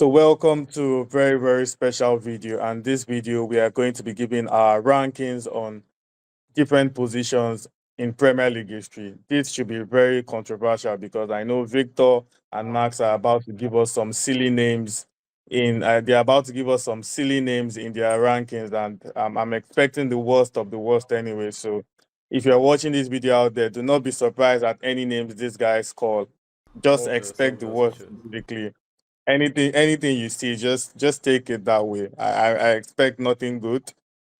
So welcome to a very, very special video. And this video, we are going to be giving our rankings on different positions in Premier League history. This should be very controversial because I know Victor and Max are about to give us some silly names they're about to give us some silly names in their rankings, and I'm expecting the worst of the worst anyway. So if you're watching this video out there, do not be surprised at any names these guys call. Just Obvious, expect the obvious, you worst, should. basically. Anything you see, just take it that way. I expect nothing good,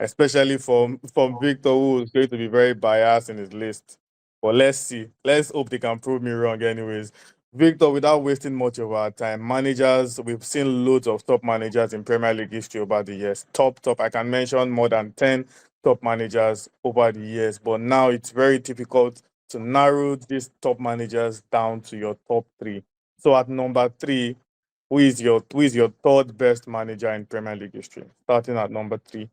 especially from Victor, who is going to be very biased in his list. But let's see. Let's hope they can prove me wrong anyways. Victor, without wasting much of our time, managers, we've seen loads of top managers in Premier League history over the years. Top. I can mention more than 10 top managers over the years, but now it's very difficult to narrow these top managers down to your top three. So at number three, who is your third best manager in Premier League history? Starting at number three.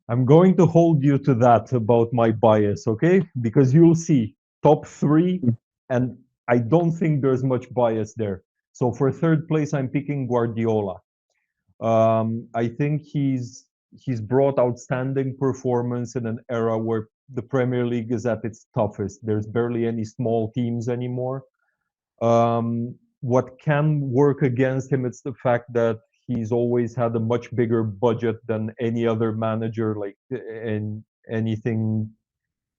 I'm going to hold you to that about my bias, okay? Because you'll see top three, and I don't think there's much bias there. So for third place, I'm picking Guardiola. I think he's brought outstanding performance in an era where the Premier League is at its toughest. There's barely any small teams anymore. What can work against him is the fact that he's always had a much bigger budget than any other manager, like in anything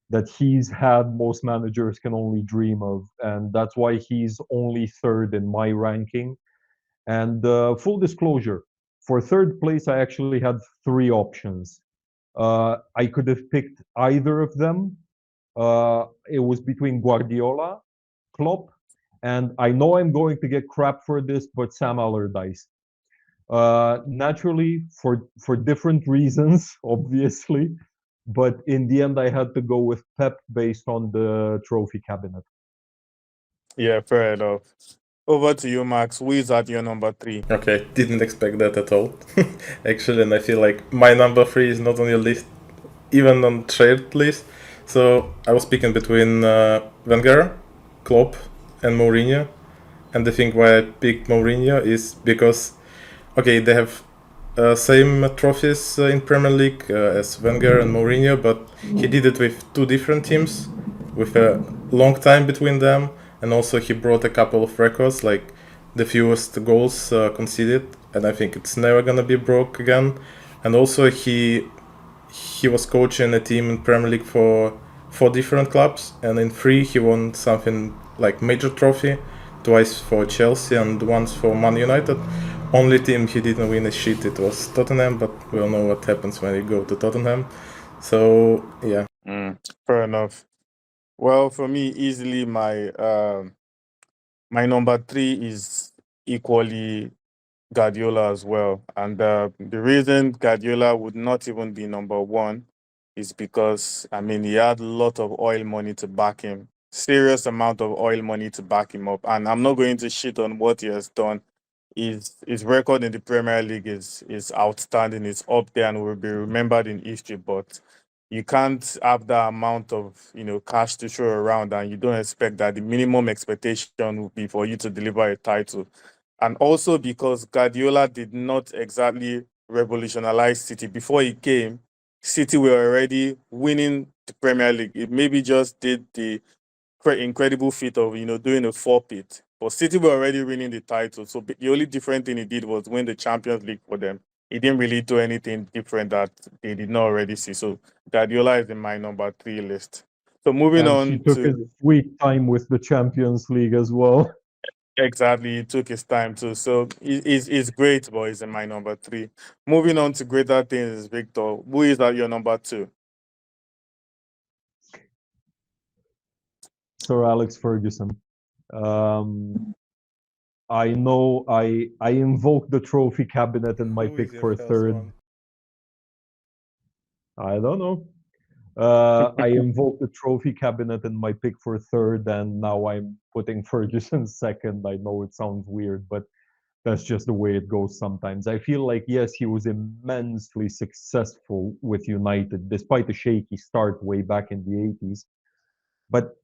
that he's had, most managers can only dream of. And that's why he's only third in my ranking. And full disclosure, for third place, I actually had three options. I could have picked either of them. It was between Guardiola, Klopp, and I know I'm going to get crap for this, but Sam Allardyce. Naturally, for different reasons, obviously, but in the end, I had to go with Pep based on the trophy cabinet. Yeah, fair enough. Over to you, Max. Who is at your number three? Okay, didn't expect that at all. Actually, and I feel like my number three is not on your list, even on shared list. So I was picking between Wenger, Klopp, and Mourinho. And the thing why I picked Mourinho is because, okay, they have same trophies in Premier League as Wenger and Mourinho, but he did it with two different teams, with a long time between them, and also he brought a couple of records, like the fewest goals conceded, and I think it's never gonna be broke again. And also he was coaching a team in Premier League for four different clubs, and in three he won something like major trophy, twice for Chelsea and once for Man United. Only team he didn't win a shit, it was Tottenham, but we all know what happens when you go to Tottenham. So yeah. Fair enough. Well, for me, easily my number three is equally Guardiola as well. And the reason Guardiola would not even be number one is because, I mean, he had a lot of oil money to back him, serious amount of oil money to back him up. And I'm not going to shit on what he has done. His record in the Premier League is outstanding. It's up there and will be remembered in history. But you can't have that amount of cash to show around, and you don't expect that the minimum expectation would be for you to deliver a title. And also because Guardiola did not exactly revolutionize City. Before he came, City were already winning the Premier League. It maybe just did the incredible feat of doing a four-peat. But City were already winning the title. So the only different thing he did was win the Champions League for them. He didn't really do anything different that they did not already see. So Guardiola is in my number three list. So moving And he on took his to sweet time with the Champions League as well. exactly, he took his time too. So he's great, but he's in my number three. Moving on to greater things, Victor. Who is at your number two? Sir Alex Ferguson. Um, I know I invoked the trophy cabinet in my Who is pick your for first third. one? I don't know. I invoked the trophy cabinet in my pick for third, and now I'm putting Ferguson second. I know it sounds weird, but that's just the way it goes sometimes. I feel like, yes, he was immensely successful with United, despite a shaky start way back in the 80s. But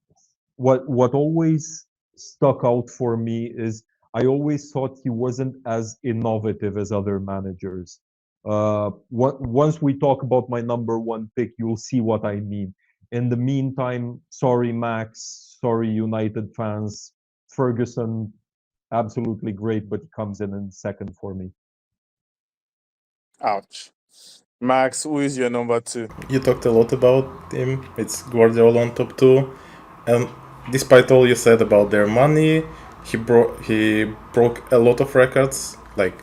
what always stuck out for me is I always thought he wasn't as innovative as other managers. Once we talk about my number one pick, you'll see what I mean. In the meantime, sorry, Max, sorry, United fans. Ferguson, absolutely great, but he comes in second for me. Ouch. Max, who is your number two? You talked a lot about him. It's Guardiola on top two, and despite all you said about their money, he broke a lot of records, like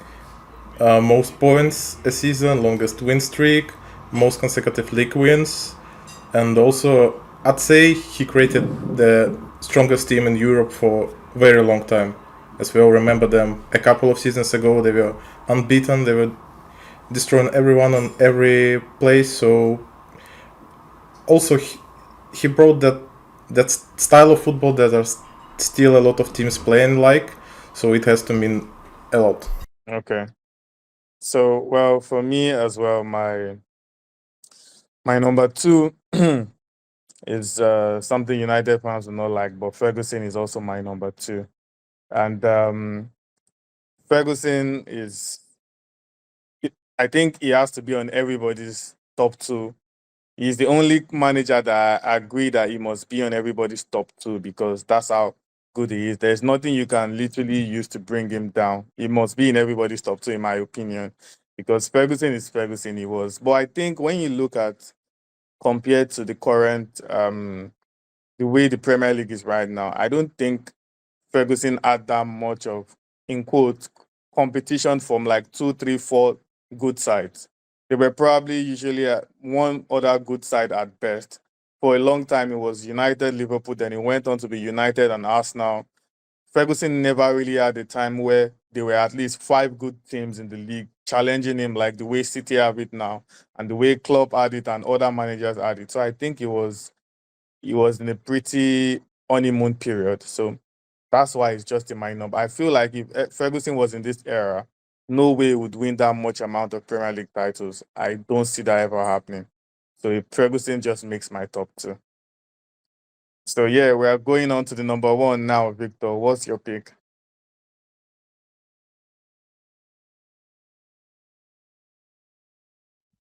most points a season, longest win streak, most consecutive league wins, and also I'd say he created the strongest team in Europe for a very long time. As we all remember them, a couple of seasons ago they were unbeaten. They were destroying everyone on every place. So also he brought that style of football that are still a lot of teams playing like. So it has to mean a lot. Okay. So, well, for me as well, my number two is something United fans will not like, but Ferguson is also my number two. And Ferguson is, I think he has to be on everybody's top two. He's the only manager that I agree that he must be on everybody's top two because that's how good he is. There's nothing you can literally use to bring him down. He must be in everybody's top two, in my opinion, because Ferguson is Ferguson. He was, but I think when you look at compared to the current the way the Premier League is right now, I don't think Ferguson had that much of, in quotes, competition from like two, three, four good sides. They were probably usually one other good side at best. For a long time, it was United, Liverpool, then it went on to be United and Arsenal. Ferguson never really had a time where there were at least five good teams in the league challenging him like the way City have it now and the way Klopp had it and other managers had it. So I think he was in a pretty honeymoon period. So that's why it's just in my number. I feel like if Ferguson was in this era, no way he would win that much amount of Premier League titles. I don't see that ever happening. So if Ferguson just makes my top two. So yeah, we are going on to the number one now, Victor. What's your pick?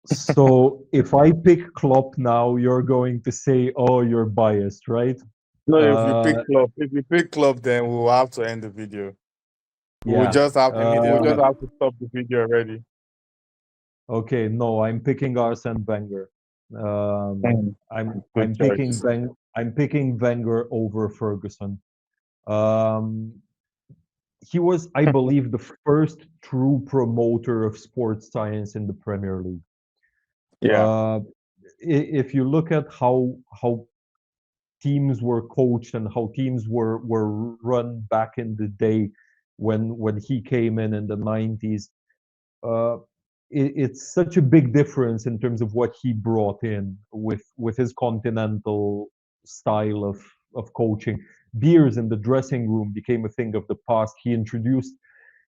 So if I pick Klopp now, you're going to say, "Oh, you're biased, right?" No, Uh, if you pick club, then we'll have to end the video. We'll yeah. just have we'll just Immediately. have to stop the video already. Okay. No, I'm picking Arsene Wenger. Mm, I'm good I'm picking choice. Wen I'm picking Wenger over Ferguson. Um, he was, I believe, the first true promoter of sports science in the Premier League. Yeah, Uh, if you look at how teams were coached and how teams were run back in the day when he came in the 90s, uh, it's such a big difference in terms of what he brought in with his continental style of coaching. Beers in the dressing room became a thing of the past. He introduced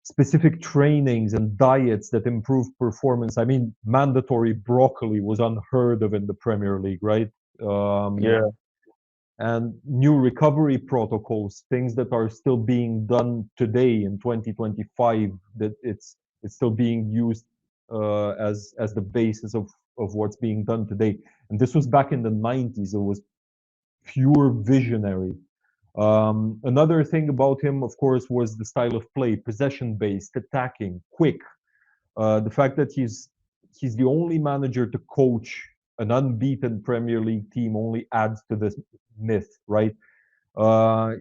specific trainings and diets that improve performance. I mean, mandatory broccoli was unheard of in the Premier League, right? Um, yeah, and new recovery protocols, things that are still being done today in 2025, that it's still being used as the basis of what's being done today. And this was back in the 90s. It was pure visionary. Another thing about him, of course, was the style of play, possession based, attacking, quick. The fact that he's the only manager to coach an unbeaten Premier League team only adds to this myth, right?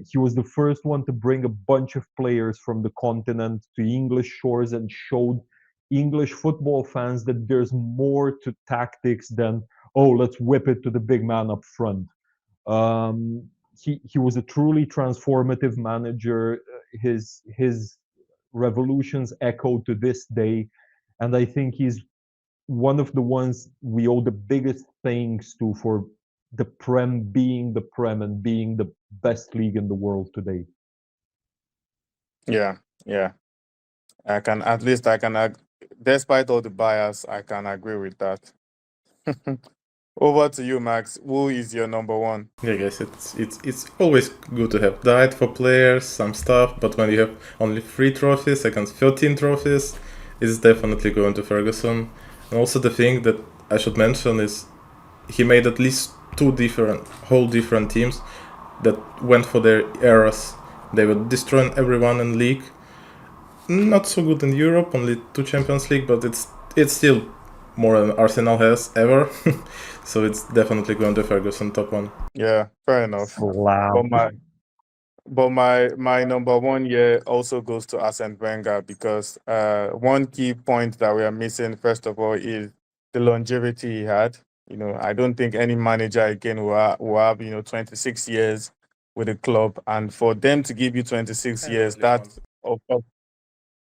He was the first one to bring a bunch of players from the continent to English shores and showed English football fans that there's more to tactics than, oh, let's whip it to the big man up front. Um, he was a truly transformative manager. His revolutions echo to this day, and I think he's one of the ones we owe the biggest thanks to for the Prem being the Prem and being the best league in the world today. yeah, yeah. I can at least despite all the bias, I can agree with that. Over to you, Max. Who is your number one? Yeah, guys, it's always good to have diet for players, some stuff, but when you have only 3 trophies against 13 trophies, it's definitely going to Ferguson. And also the thing that I should mention is he made at least two whole different teams that went for their eras. They were destroying everyone in league. Not so good in Europe, only 2 Champions League, but it's still more than Arsenal has ever. So it's definitely going to Ferguson top one. Yeah, fair enough. Slap. But my number one here also goes to Arsene Wenger because one key point that we are missing, first of all, is the longevity he had. I don't think any manager again will have 26 years with a club, and for them to give you 26 And years, only one.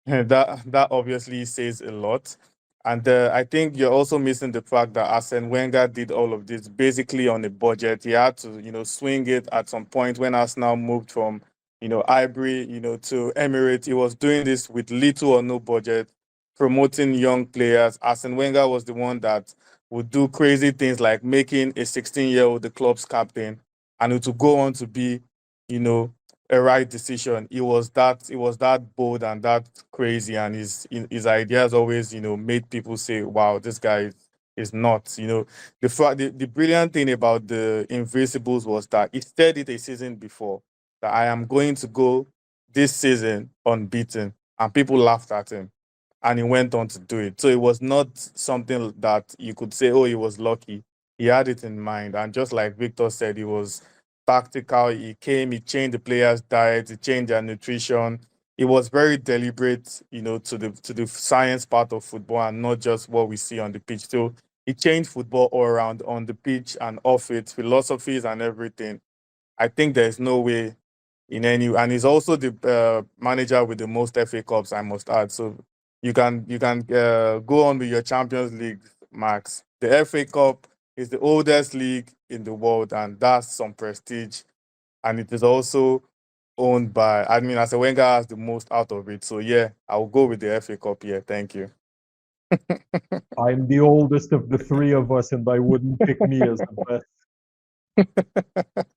that obviously says a lot. And I think you're also missing the fact that Arsene Wenger did all of this basically on a budget. He had to, swing it at some point when Arsenal moved from, Ivory, to Emirates. He was doing this with little or no budget, promoting young players. Arsene Wenger was the one that would do crazy things like making a 16-year-old the club's captain, and it would go on to be, you know, a right decision. It was that bold and that crazy, and his ideas always, made people say, "Wow, this guy is nuts." The brilliant thing about the Invincibles was that he said it a season before that I am going to go this season unbeaten, and people laughed at him, and he went on to do it. So it was not something that you could say, "Oh, he was lucky." He had it in mind, and just like Victor said, he was tactical. He came, he changed the players' diet, he changed their nutrition. It was very deliberate, to the science part of football and not just what we see on the pitch. So he changed football all around on the pitch and off it, philosophies and everything. I think there's no way and he's also the manager with the most FA Cups, I must add. So you can go on with your Champions League, Max. The FA Cup is the oldest league in the world, and that's some prestige. And it is also owned by, I mean, as a Wenger has the most out of it. So yeah, I'll go with the FA Cup here. Thank you. I'm the oldest of the three of us, and I wouldn't pick me as the best.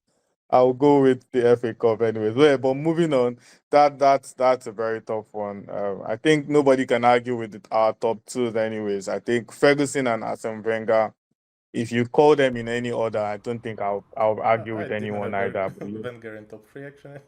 I'll go with the FA Cup anyways. Well, but moving on, that's a very tough one. I think nobody can argue with our top two anyways. I think Ferguson and Arsene Wenger. If you call them in any order, I don't think I'll argue I with didn't anyone have either. But Wenger in top 3 actually.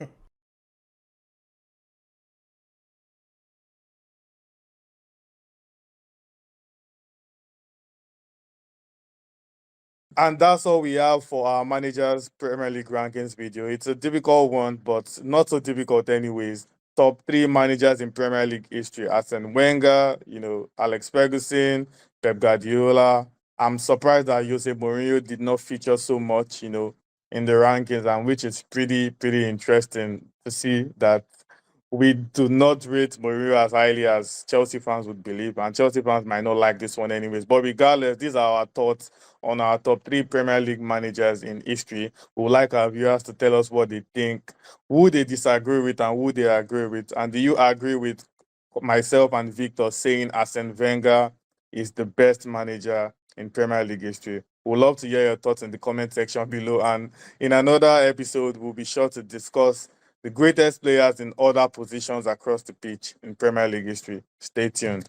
And that's all we have for our managers Premier League rankings video. It's a difficult one, but not so difficult anyways. Top three managers in Premier League history: Arsene Wenger, Alex Ferguson, Pep Guardiola. I'm surprised that Jose Mourinho did not feature so much, in the rankings, and which is pretty interesting to see that we do not rate Mourinho as highly as Chelsea fans would believe, and Chelsea fans might not like this one anyways. But regardless, these are our thoughts on our top three Premier League managers in history. We would like our viewers to tell us what they think, who they disagree with, and who they agree with. And do you agree with myself and Victor saying Arsene Wenger is the best manager in Premier League history? We'd love to hear your thoughts in the comment section below. And in another episode, we'll be sure to discuss the greatest players in other positions across the pitch in Premier League history. Stay tuned.